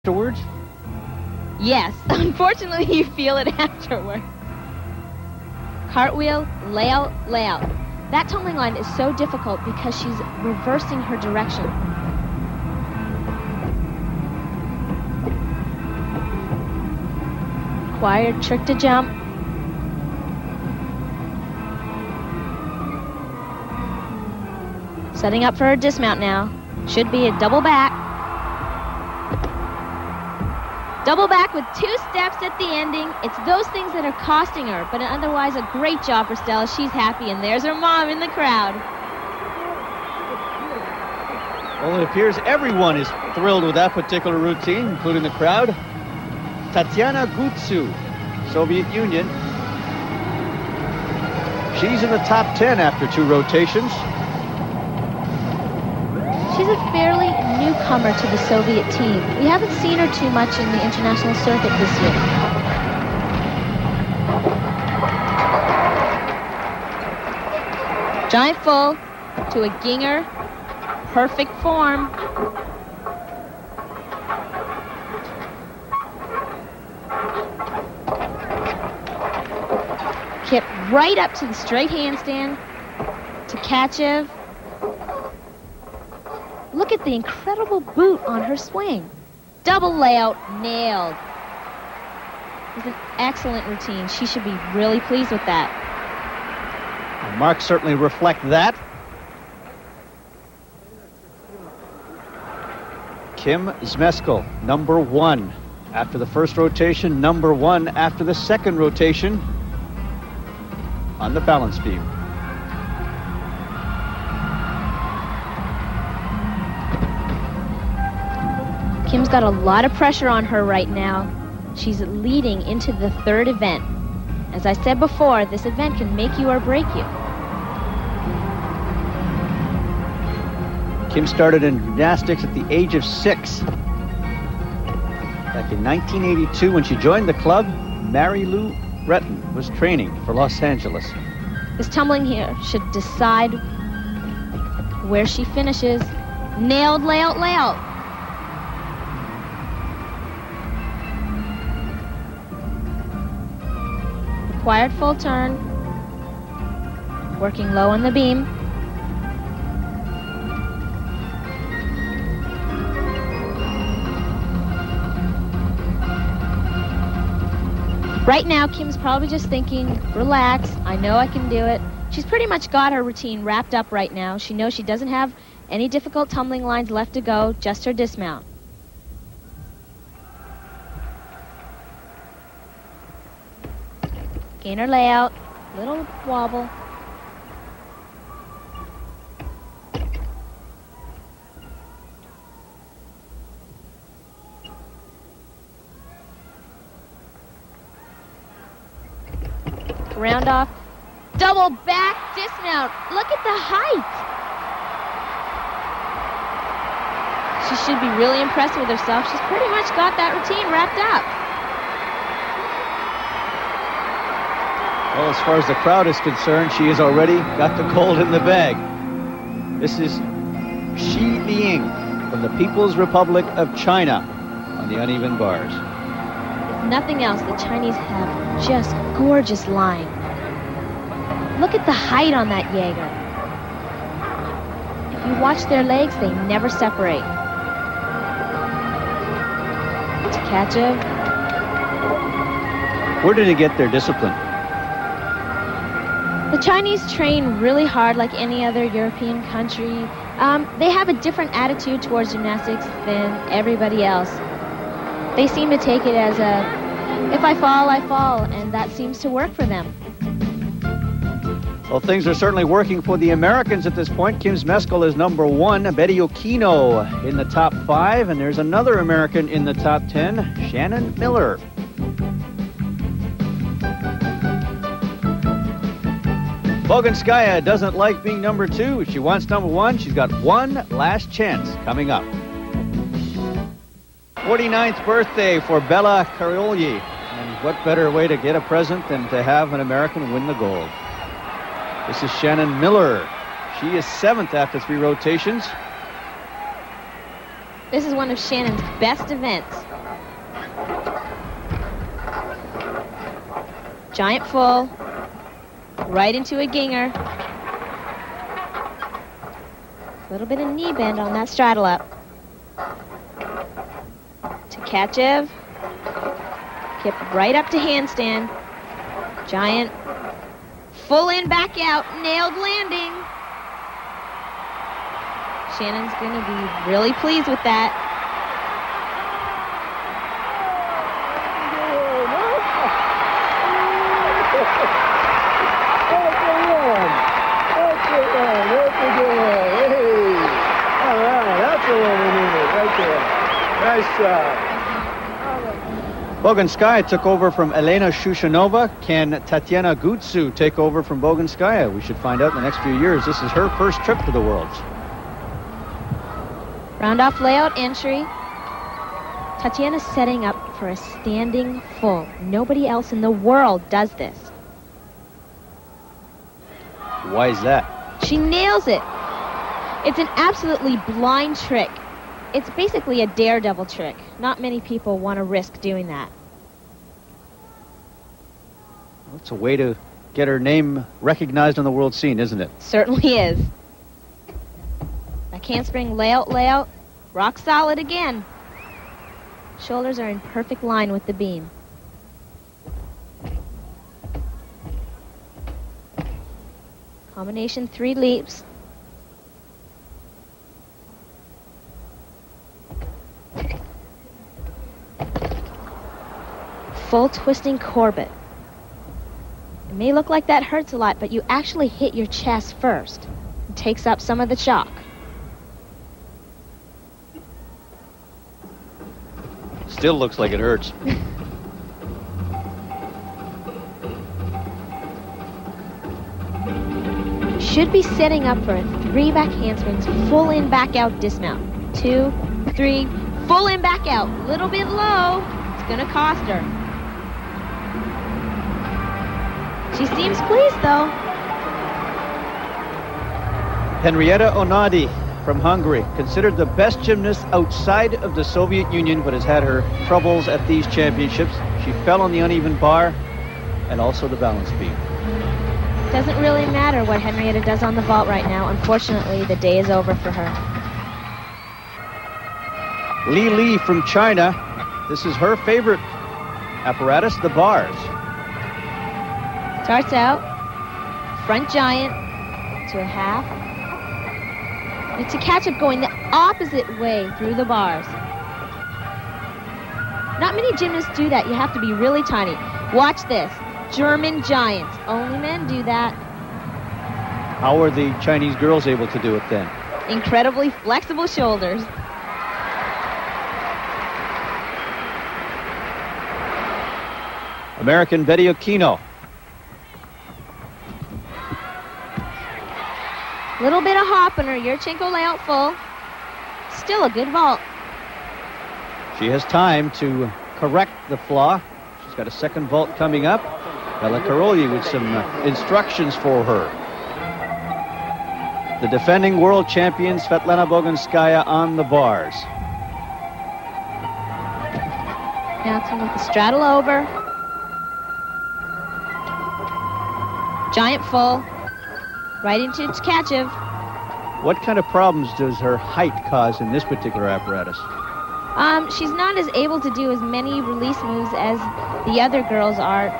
afterwards? Yes, unfortunately you feel it afterward. Cartwheel, layout, layout. That tumbling line is so difficult because she's reversing her direction. Required trick to jump. Setting up for her dismount now. Should be a double back. Double back with 2 steps at the ending. It's those things that are costing her, but otherwise a great job for Stella. She's happy, and there's her mom in the crowd. Well, it appears everyone is thrilled with that particular routine, including the crowd. Tatiana Gutsu, Soviet Union. She's in the top 10 after 2 rotations. She's a fairly newcomer to the Soviet team. We haven't seen her too much in the international circuit this year. Giant full to a ginger. Perfect form. Kip right up to the straight handstand. To Tkachev. Look at the incredible boot on her swing. Double layout, nailed. It's an excellent routine. She should be really pleased with that. The marks certainly reflect that. Kim Zmeskal, number 1 after the first rotation, number 1 after the second rotation on the balance beam. Kim's got a lot of pressure on her right now. She's leading into the 3rd event. As I said before, this event can make you or break you. Kim started in gymnastics at the age of 6. Back in 1982, when she joined the club, Mary Lou Retton was training for Los Angeles. This tumbling here should decide where she finishes. Nailed layout, layout. Required full turn. Working low on the beam. Right now, Kim's probably just thinking, relax, I know I can do it. She's pretty much got her routine wrapped up right now. She knows she doesn't have any difficult tumbling lines left to go, just her dismount. Gainer layout, little wobble. Round off, double back dismount. Look at the height. She should be really impressed with herself. She's pretty much got that routine wrapped up. Well, as far as the crowd is concerned, she has already got the gold in the bag. This is Shi Ling from the People's Republic of China on the uneven bars. If nothing else, the Chinese have just gorgeous line. Look at the height on that Jaeger. If you watch their legs, they never separate. Tkachev. Where did they get their discipline? The Chinese train really hard like any other European country. They have a different attitude towards gymnastics than everybody else. They seem to take it as a, if I fall, and that seems to work for them. Well, things are certainly working for the Americans at this point. Kim Zmeskal is number 1, Betty Okino in the top 5, and there's another American in the top 10, Shannon Miller. Bogunskaya doesn't like being number 2. She wants number 1. She's got one last chance coming up. 49th birthday for Bella Karolyi. And what better way to get a present than to have an American win the gold? This is Shannon Miller. She is 7th after 3 rotations. This is one of Shannon's best events. Giant full. Right into a ginger. A little bit of knee bend on that straddle up. Tkachev. Kip right up to handstand. Giant. Full in, back out. Nailed landing. Shannon's going to be really pleased with that. Nice job. Bogunskaya took over from Elena Shushanova. Can Tatiana Gutsu take over from Bogunskaya? We should find out in the next few years. This is her first trip to the Worlds. Round off layout entry. Tatiana's setting up for a standing full. Nobody else in the world does this. Why is that? She nails it. It's an absolutely blind trick. It's basically a daredevil trick. Not many people want to risk doing that. Well, it's a way to get her name recognized on the world scene, isn't it? Certainly is. Back handspring, layout. Rock solid again. Shoulders are in perfect line with the beam. Combination 3 leaps. Full twisting Corbett. It may look like that hurts a lot, but you actually hit your chest first. It takes up some of the shock. Still looks like it hurts. Should be setting up for a 3 back handsprings, full in, back out, dismount. 2, 3, full in, back out. Little bit low. It's gonna cost her. She seems pleased, though. Henrietta Onadi from Hungary, considered the best gymnast outside of the Soviet Union, but has had her troubles at these championships. She fell on the uneven bar and also the balance beam. Doesn't really matter what Henrietta does on the vault right now. Unfortunately, the day is over for her. Li from China. This is her favorite apparatus, the bars. Starts out, front giant to a half. And Tkachev going the opposite way through the bars. Not many gymnasts do that. You have to be really tiny. Watch this. German giants. Only men do that. How are the Chinese girls able to do it then? Incredibly flexible shoulders. American Betty Okino. Little bit of hop on her Yurchenko layout full. Still a good vault. She has time to correct the flaw. She's got a second vault coming up. Bella Karolyi with some instructions for her. The defending world champion Svetlana Bogunskaya on the bars. Bouncing with the straddle over. Giant full. Right into Tkachev. What kind of problems does her height cause in this particular apparatus? She's not as able to do as many release moves as the other girls are.